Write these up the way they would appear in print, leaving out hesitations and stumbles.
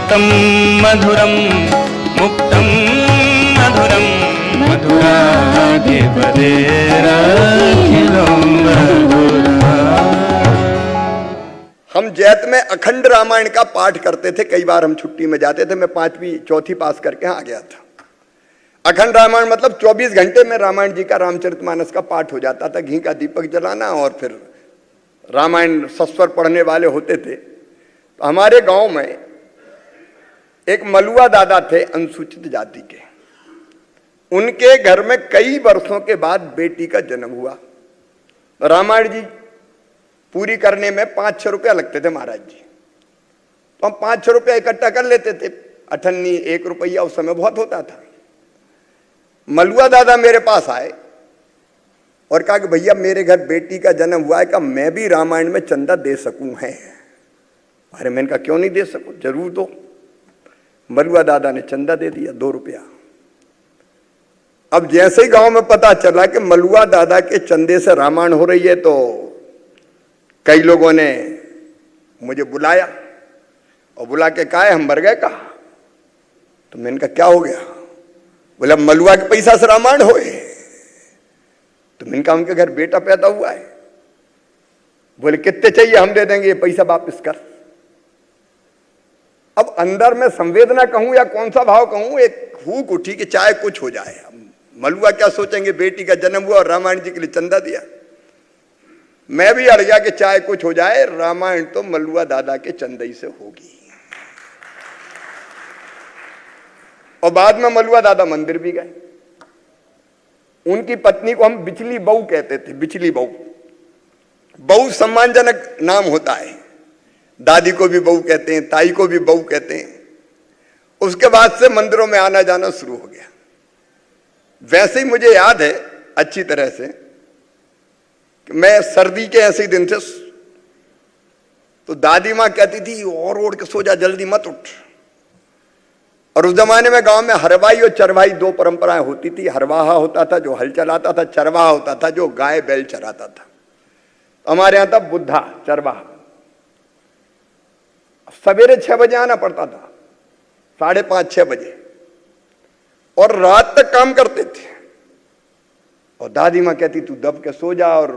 मुक्तं मधुरं मुक्तं मधुरं मधुराधिपतेरखिलं मधुरा। हम जैत में अखंड रामायण का पाठ करते थे। कई बार हम छुट्टी में जाते थे। मैं 5वीं चौथी पास करके आ गया था। अखंड रामायण मतलब 24 घंटे में रामायण जी का रामचरितमानस का पाठ हो जाता था। घी का दीपक जलाना और फिर रामायण सस्वर पढ़ने वाले होते थे। तो हमारे गांव में एक मलुआ दादा थे, अनुसूचित जाति के। उनके घर में कई वर्षों के बाद बेटी का जन्म हुआ। रामायण जी पूरी करने में 5-6 रुपया लगते थे महाराज जी। तो हम 5-6 रुपया इकट्ठा कर लेते थे। 1 रुपया उस समय बहुत होता था। मलुआ दादा मेरे पास आए और कहा कि भैया मेरे घर बेटी का जन्म हुआ है, का मैं भी रामायण में चंदा दे सकूं है। अरे मैंने कहा क्यों नहीं दे सकूं, जरूर दो। मलुआ दादा ने चंदा दे दिया 2 रुपया। अब जैसे ही गांव में पता चला कि मलुआ दादा के चंदे से रामायण हो रही है तो कई लोगों ने मुझे बुलाया और बुला के कहा हम मर गए। कहा तो मैंने कहा क्या हो गया? बोला मलुआ के पैसा से रामायण होए। तो मैंने कहा उनके घर बेटा पैदा हुआ है। बोले कितने चाहिए, हम दे देंगे, ये पैसा वापस कर। अब अंदर में संवेदना कहूं या कौन सा भाव कहूं, एक हुक उठी कि चाहे कुछ हो जाए। मलुआ क्या सोचेंगे, बेटी का जन्म हुआ और रामायण जी के लिए चंदा दिया। मैं भी अड़ गया कि चाहे कुछ हो जाए, रामायण तो मलुआ दादा के चंदई से होगी। और बाद में मलुआ दादा मंदिर भी गए। उनकी पत्नी को हम बिचली बहू कहते थे। बिचली बहू, बहू सम्मानजनक नाम होता है। दादी को भी बहू कहते हैं, ताई को भी बहू कहते हैं। उसके बाद से मंदिरों में आना जाना शुरू हो गया। वैसे ही मुझे याद है अच्छी तरह से कि मैं सर्दी के ऐसे ही दिन थे तो दादी मां कहती थी और ओढ़ के सो जा, जल्दी मत उठ। और उस जमाने में गांव में हरवाही और चरवाही 2 परंपराएं होती थी। हरवाहा होता था जो हल चलाता था, चरवाहा होता था जो गाय बैल चराता था। हमारे यहां था बुद्धा चरवाहा। सवेरे 6 बजे आना पड़ता था, 5:30-6 बजे, और रात तक काम करते थे। और दादी मां कहती तू दब के सो जा, और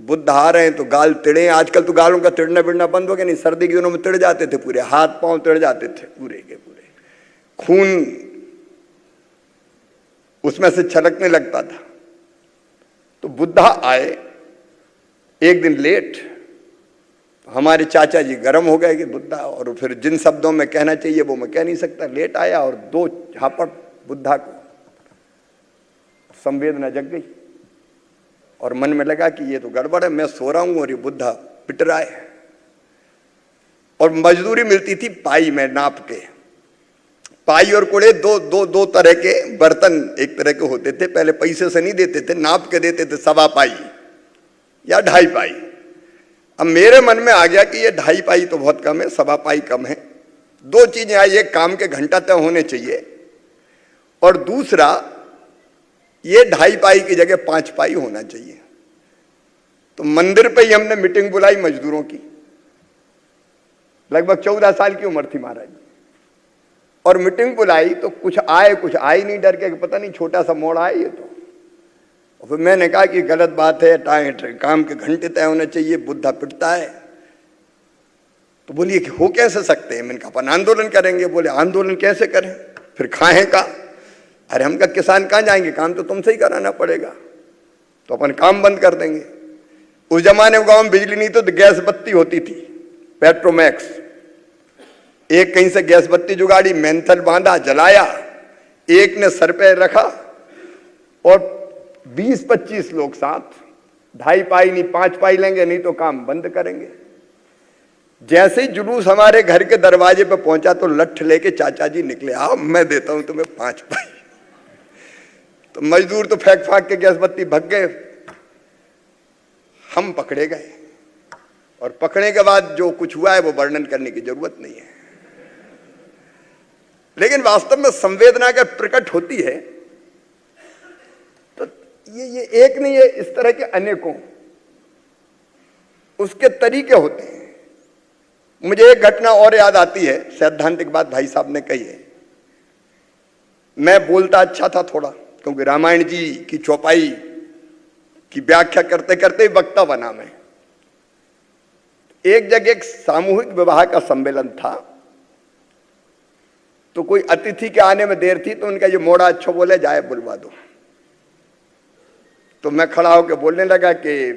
बुद्ध आ रहे हैं तो गाल तिड़े। आजकल तो गालों का तिड़ना बिड़ना बंद हो गया। नहीं, सर्दी के दिनों में तिड़ जाते थे, पूरे हाथ पांव तिड़ जाते थे, पूरे के पूरे खून उसमें से छलकने लगता था। तो बुद्धा आए एक दिन लेट। हमारे चाचा जी गर्म हो गए कि बुद्धा, और फिर जिन शब्दों में कहना चाहिए वो मैं कह नहीं सकता। लेट आया और 2 झापड़ बुद्धा को। संवेदना जग गई और मन में लगा कि ये तो गड़बड़ है। मैं सो रहा हूं और ये बुद्धा पिट रहा है। और मजदूरी मिलती थी पाई में नाप के। पाई और कुड़े दो तरह के बर्तन एक तरह के होते थे। पहले पैसे से नहीं देते थे, नाप के देते थे, 1.25 पाई या 2.5 पाई। अब मेरे मन में आ गया कि ये 2.5 पाई तो बहुत कम है, 1.25 पाई कम है। 2 चीजें आई, एक काम के घंटा तय होने चाहिए और दूसरा ये 2.5 पाई की जगह 5 पाई होना चाहिए। तो मंदिर पे ही हमने मीटिंग बुलाई मजदूरों की। लगभग 14 साल की उम्र थी महाराज। और मीटिंग बुलाई तो कुछ आए कुछ आई नहीं, डर के पता नहीं छोटा सा मोड़ आए ये तो। और फिर मैंने कहा कि गलत बात है, काम के घंटे तय होने चाहिए, बुद्धा पिटता है। तो बोलिए कि हो कैसे सकते हैं? मैंने कहा अपन आंदोलन करेंगे। बोले आंदोलन कैसे करें, फिर खाएं का? अरे हम का किसान कहां जाएंगे, काम तो तुमसे ही कराना पड़ेगा। तो अपन काम बंद कर देंगे। उस जमाने में गांव में बिजली नहीं तो गैस बत्ती होती थी, पेट्रोमैक्स। एक कहीं से गैस बत्ती जुगाड़ी, मेंथल बांधा, जलाया, एक ने सर पे रखा और 20-25 लोग साथ। 2.5 पाई नहीं 5 पाई लेंगे, नहीं तो काम बंद करेंगे। जैसे ही जुलूस हमारे घर के दरवाजे पे पहुंचा तो लठ लेके चाचा जी निकले, आओ मैं देता हूं तुम्हें 5 पाई। तो मजदूर तो फेंक फाक के गैस बत्ती भग गए। हम पकड़े गए और पकड़ने के बाद जो कुछ हुआ है वो वर्णन करने की जरूरत नहीं है। लेकिन वास्तव में संवेदना अगर प्रकट होती है तो ये एक नहीं है, इस तरह के अनेकों उसके तरीके होते हैं। मुझे एक घटना और याद आती है, सैद्धांतिक बात भाई साहब ने कही है। मैं बोलता अच्छा था थोड़ा, क्योंकि रामायण जी की चौपाई की व्याख्या करते करते वक्ता बना मैं। एक जगह एक सामूहिक विवाह का सम्मेलन था, तो कोई अतिथि के आने में देर थी, तो उनका ये मोड़ा अच्छा बोले जाए बुलवा दो। तो मैं खड़ा होकर बोलने लगा कि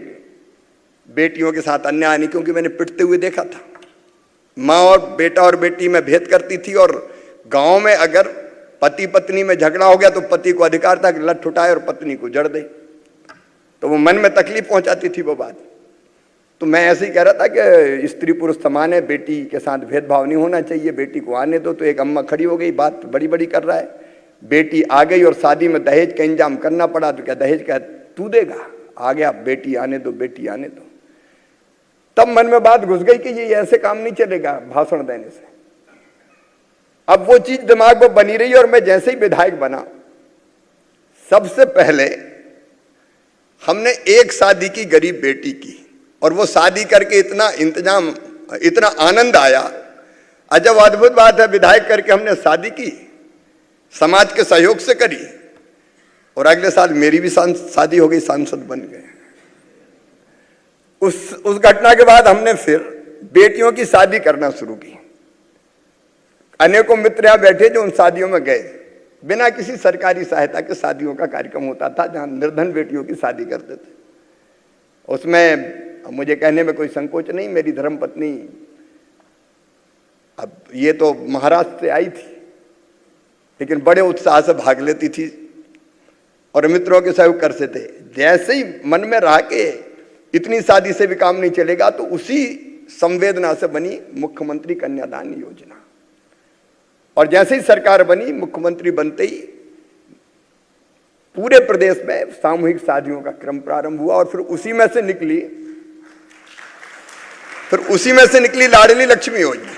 बेटियों के साथ अन्याय नहीं, क्योंकि मैंने पिटते हुए देखा था। माँ और बेटा और बेटी में भेद करती थी, और गांव में अगर पति पत्नी में झगड़ा हो गया तो पति को अधिकार था कि लठ उठाए और पत्नी को जड़ दे। तो वो मन में तकलीफ पहुंचाती थी वो बात। तो मैं ऐसे ही कह रहा था कि स्त्री पुरुष समान है, बेटी के साथ भेदभाव नहीं होना चाहिए, बेटी को आने दो। तो एक अम्मा खड़ी हो गई, बात बड़ी बड़ी कर रहा है। बेटी आ गई और शादी में दहेज का इंतजाम करना पड़ा। तो क्या दहेज का तू देगा? आ गया, बेटी आने दो, बेटी आने दो। तब मन में बात घुस गई कि ये ऐसे काम नहीं चलेगा भाषण देने से। अब वो चीज दिमाग में बनी रही, और मैं जैसे ही विधायक बना, सबसे पहले हमने एक शादी की गरीब बेटी की, और वो शादी करके इतना इंतजाम, इतना आनंद आया। अजब अद्भुत बात है, विधायक करके हमने शादी की, समाज के सहयोग से करी, और अगले साल मेरी भी शादी हो गई, सांसद बन गए। उस घटना के बाद हमने फिर बेटियों की शादी करना शुरू की। अनेकों मित्र यहां बैठे जो उन शादियों में गए, बिना किसी सरकारी सहायता के शादियों का कार्यक्रम होता था, जहां निर्धन बेटियों की शादी करते थे। उसमें मुझे कहने में कोई संकोच नहीं, मेरी धर्मपत्नी, अब ये तो महाराष्ट्र से आई थी, लेकिन बड़े उत्साह से भाग लेती थी और मित्रों के सहयोग करते थे। जैसे ही मन में रहा कि इतनी शादी से भी काम नहीं चलेगा, तो उसी संवेदना से बनी मुख्यमंत्री कन्यादान योजना। और जैसे ही सरकार बनी, मुख्यमंत्री बनते ही पूरे प्रदेश में सामूहिक शादियों का क्रम प्रारंभ हुआ। और फिर उसी में से निकली लाडली लक्ष्मी योजना।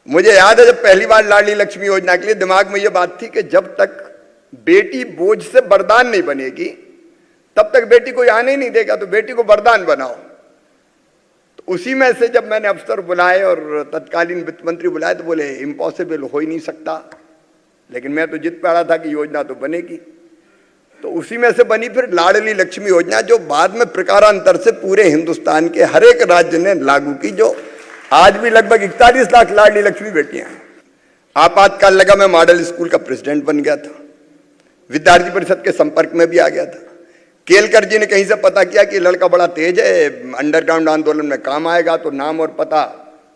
मुझे याद है, जब पहली बार लाडली लक्ष्मी योजना के लिए दिमाग में यह बात थी कि जब तक बेटी बोझ से वरदान नहीं बनेगी, तब तक बेटी को आने ही नहीं देगा, तो बेटी को वरदान बनाओ। तो उसी में से जब मैंने अफसर बुलाए और तत्कालीन वित्त मंत्री बुलाए, तो बोले इम्पॉसिबल, हो ही नहीं सकता। लेकिन मैं तो जिद पड़ा था कि योजना तो बनेगी। तो उसी में से बनी फिर लाडली लक्ष्मी योजना, जो बाद में प्रकारांतर से पूरे हिंदुस्तान के हर एक राज्य ने लागू की, जो आज भी लगभग 41 लाख लाडली लक्ष्मी बेटियां हैं। आपातकाल लगा, मैं मॉडल स्कूल का प्रेसिडेंट बन गया था, विद्यार्थी परिषद के संपर्क में भी आ गया था। केलकर जी ने कहीं से पता किया कि लड़का बड़ा तेज है, अंडरग्राउंड आंदोलन में काम आएगा, तो नाम और पता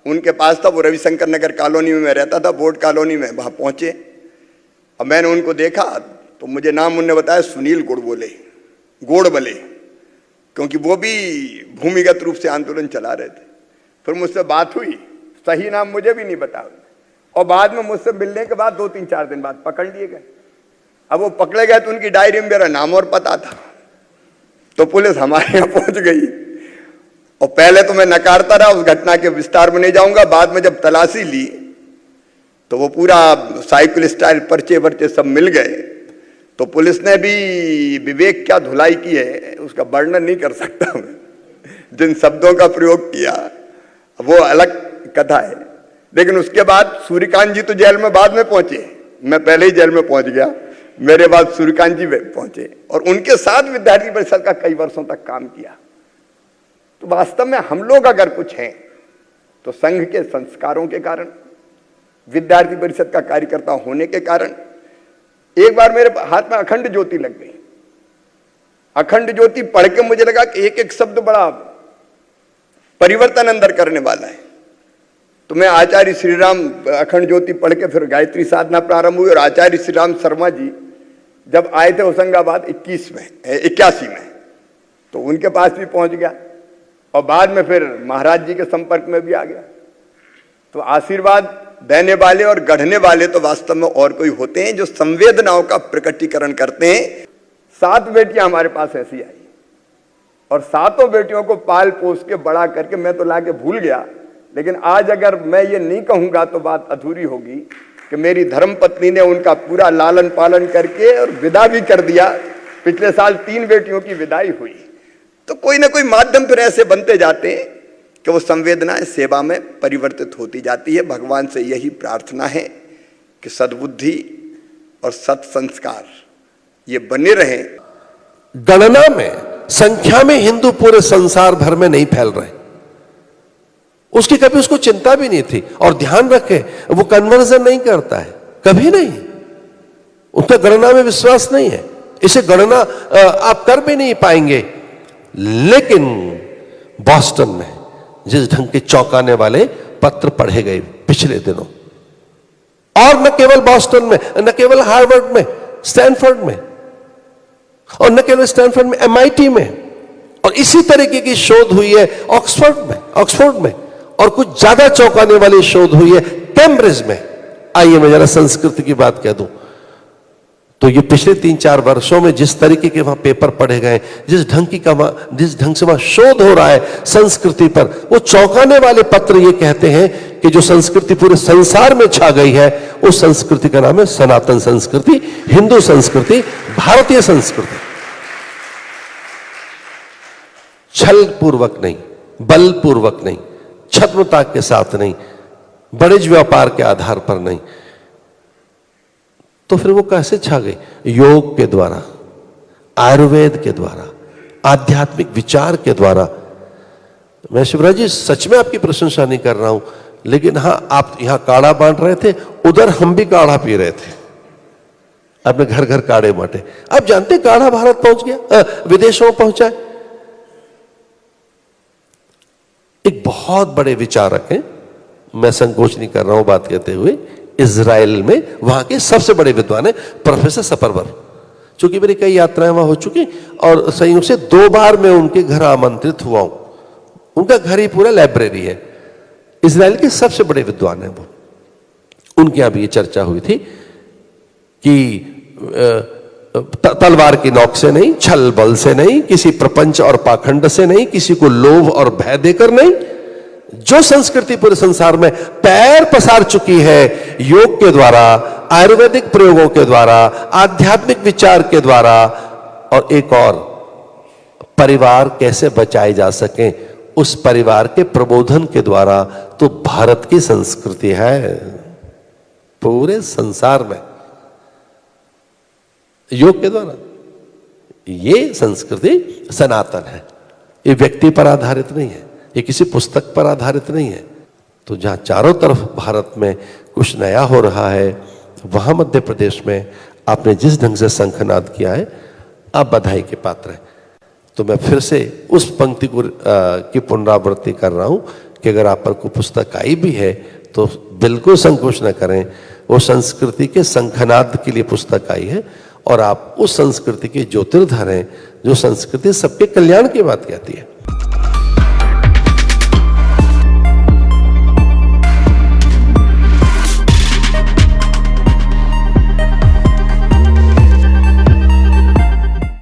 उनके पास था। वो रविशंकर नगर कॉलोनी में मैं रहता था, बोर्ड कॉलोनी में, वहां पहुंचे। अब मैंने उनको देखा तो मुझे नाम उन्होंने बताया, सुनील गोड़बले, क्योंकि वो भी भूमिगत रूप से आंदोलन चला रहे थे। फिर मुझसे बात हुई, सही नाम मुझे भी नहीं बताया, और बाद में मुझसे मिलने के बाद 2-3-4 दिन बाद पकड़ लिए गए। अब वो पकड़े गए तो उनकी डायरी में मेरा नाम और पता था, तो पुलिस हमारे यहाँ पहुंच गई। और पहले तो मैं नकारता रहा, उस घटना के विस्तार में नहीं जाऊंगा। बाद में जब तलाशी ली तो वो पूरा साइकिल स्टाइल पर्चे वर्चे सब मिल गए। तो पुलिस ने भी विवेक क्या धुलाई की है, उसका वर्णन नहीं कर सकता मैं। जिन शब्दों का प्रयोग किया वो अलग कथा है। लेकिन उसके बाद सूर्यकांत जी तो जेल में बाद में पहुंचे, मैं पहले ही जेल में पहुंच गया। मेरे बाद सूर्यकांत जी पहुंचे, और उनके साथ विद्यार्थी परिषद का कई वर्षों तक काम किया। तो वास्तव में हम लोग अगर कुछ हैं तो संघ के संस्कारों के कारण, विद्यार्थी परिषद का कार्यकर्ता होने के कारण। एक बार मेरे हाथ में अखंड ज्योति लग गई। अखंड ज्योति पढ़ के मुझे लगा कि एक एक शब्द बड़ा परिवर्तन अंदर करने वाला है। तो मैं आचार्य श्रीराम अखंड ज्योति पढ़ के फिर गायत्री साधना प्रारंभ हुई। और आचार्य श्रीराम शर्मा जी जब आए थे होशंगाबाद 81 में, तो उनके पास भी पहुंच गया, और बाद में फिर महाराज जी के संपर्क में भी आ गया। तो आशीर्वाद देने वाले और गढ़ने वाले तो वास्तव में और कोई होते हैं, जो संवेदनाओं का प्रकटीकरण करते हैं। 7 बेटियां हमारे पास ऐसी आई, और 7 बेटियों को पाल पोस के बड़ा करके मैं तो लाके भूल गया। लेकिन आज अगर मैं ये नहीं कहूंगा तो बात अधूरी होगी कि मेरी धर्मपत्नी ने उनका पूरा लालन पालन करके और विदा भी कर दिया। पिछले साल 3 बेटियों की विदाई हुई। तो कोई ना कोई माध्यम फिर ऐसे बनते जाते हैं कि वो संवेदनाएं सेवा में परिवर्तित होती जाती है। भगवान से यही प्रार्थना है कि सद्बुद्धि और सत्संस्कार ये बने रहें। गणना में, संख्या में हिंदू पूरे संसार भर में नहीं फैल रहे, उसकी कभी उसको चिंता भी नहीं थी। और ध्यान रखें, वो कन्वर्जन नहीं करता है, कभी नहीं। उनका गणना में विश्वास नहीं है, इसे गणना आप कर भी नहीं पाएंगे। लेकिन बॉस्टन में जिस ढंग के चौंकाने वाले पत्र पढ़े गए पिछले दिनों, और न केवल बॉस्टन में, न केवल हार्वर्ड में, स्टैनफोर्ड में, और न केवल स्टैनफोर्ड में, MIT में, और इसी तरीके की शोध हुई है ऑक्सफोर्ड में, और कुछ ज्यादा चौंकाने वाली शोध हुई है कैम्ब्रिज में। आइए मैं जरा संस्कृति की बात कह दूं, तो ये पिछले 3-4 वर्षों में जिस तरीके के वहां पेपर पढ़े गए, जिस ढंग से वहां शोध हो रहा है संस्कृति पर, वो चौंकाने वाले पत्र ये कहते हैं कि जो संस्कृति पूरे संसार में छा गई है, उस संस्कृति का नाम है सनातन संस्कृति, हिंदू संस्कृति, भारतीय संस्कृति। छल पूर्वक नहीं, बल पूर्वक नहीं, छद्मता के साथ नहीं, वाणिज्य व्यापार के आधार पर नहीं। तो फिर वो कैसे छा गई? योग के द्वारा, आयुर्वेद के द्वारा, आध्यात्मिक विचार के द्वारा। मैं शिवराज जी सच में आपकी प्रशंसा नहीं कर रहा हूं, लेकिन हां, आप यहां काढ़ा बांट रहे थे, उधर हम भी काढ़ा पी रहे थे, अपने घर घर काढ़े बांटे। आप जानते काढ़ा भारत पहुंच गया, विदेशों में पहुंचा है। एक बहुत बड़े विचारक हैं, मैं संकोच नहीं कर रहा हूं बात कहते हुए, इजराइल में वहां के सबसे बड़े विद्वान है प्रोफेसर सपरवर। चूंकि मेरी कई यात्राएं वहां हो चुकी और संयोग से 2 बार मैं उनके घर आमंत्रित हुआ हूं। उनका घर ही पूरा लाइब्रेरी है। इजराइल के सबसे बड़े विद्वान है वो। उनके यहां भी ये चर्चा हुई थी कि तलवार की नोक से नहीं, छल बल से नहीं, किसी प्रपंच और पाखंड से नहीं, किसी को लोभ और भय देकर नहीं, जो संस्कृति पूरे संसार में पैर पसार चुकी है योग के द्वारा, आयुर्वेदिक प्रयोगों के द्वारा, आध्यात्मिक विचार के द्वारा, और एक और, परिवार कैसे बचाए जा सके उस परिवार के प्रबोधन के द्वारा, तो भारत की संस्कृति है पूरे संसार में योग के द्वारा। ये संस्कृति सनातन है, ये व्यक्ति पर आधारित नहीं है, ये किसी पुस्तक पर आधारित नहीं है। तो जहां चारों तरफ भारत में कुछ नया हो रहा है, वहां मध्य प्रदेश में आपने जिस ढंग से शंखनाद किया है, आप बधाई के पात्र हैं। तो मैं फिर से उस पंक्ति की पुनरावृत्ति कर रहा हूं कि अगर आप पर कोई पुस्तक आई भी है तो बिल्कुल संकोच न करें। वो संस्कृति के शंखनाद के लिए पुस्तक आई है, और आप उस संस्कृति के ज्योतिर्धर हैं जो संस्कृति सबके कल्याण की बात कहती है।